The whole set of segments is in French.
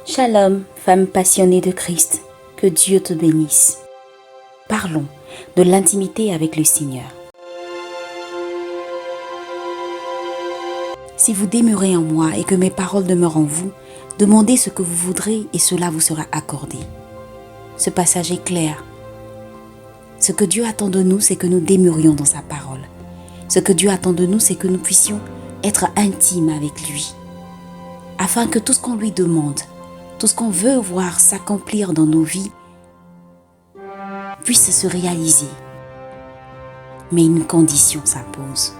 Shalom, femme passionnée de Christ, que Dieu te bénisse. Parlons de l'intimité avec le Seigneur. Si vous demeurez en moi et que mes paroles demeurent en vous, demandez ce que vous voudrez et cela vous sera accordé. Ce passage est clair. Ce que Dieu attend de nous, c'est que nous demeurions dans sa parole. Ce que Dieu attend de nous, c'est que nous puissions être intimes avec lui, afin que tout ce qu'on lui demande, tout ce qu'on veut voir s'accomplir dans nos vies puisse se réaliser. Mais une condition s'impose.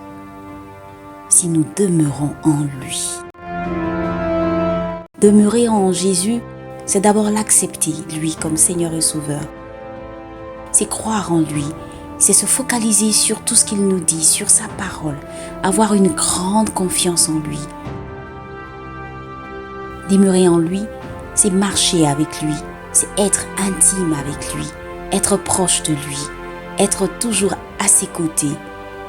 Si nous demeurons en lui. Demeurer en Jésus, c'est d'abord l'accepter, lui, comme Seigneur et Sauveur. C'est croire en lui, c'est se focaliser sur tout ce qu'il nous dit, sur sa parole, avoir une grande confiance en lui. Demeurer en lui, c'est marcher avec lui, c'est être intime avec lui, être proche de lui, être toujours à ses côtés,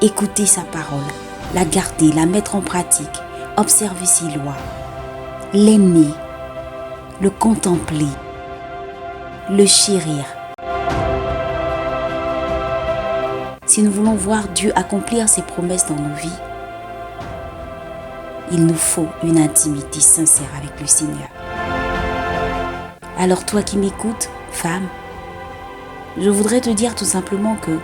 écouter sa parole, la garder, la mettre en pratique, observer ses lois, l'aimer, le contempler, le chérir. Si nous voulons voir Dieu accomplir ses promesses dans nos vies, il nous faut une intimité sincère avec le Seigneur. Alors toi qui m'écoutes, femme, je voudrais te dire tout simplement que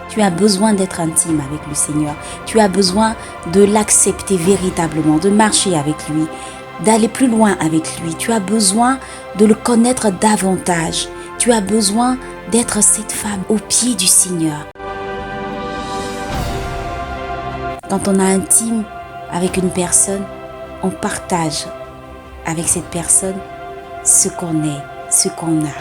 tu as besoin d'être intime avec le Seigneur. Tu as besoin de l'accepter véritablement, de marcher avec lui, d'aller plus loin avec lui. Tu as besoin de le connaître davantage. Tu as besoin d'être cette femme au pied du Seigneur. Quand on est intime avec une personne, on partage avec cette personne ce qu'on est, ce qu'on a.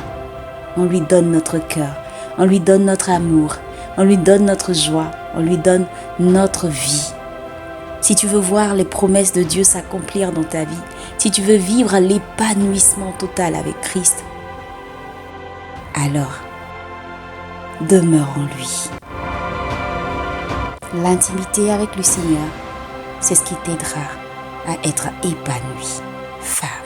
On lui donne notre cœur, on lui donne notre amour, on lui donne notre joie, on lui donne notre vie. Si tu veux voir les promesses de Dieu s'accomplir dans ta vie, si tu veux vivre l'épanouissement total avec Christ, alors demeure en lui. L'intimité avec le Seigneur, c'est ce qui t'aidera à être épanouie, femme.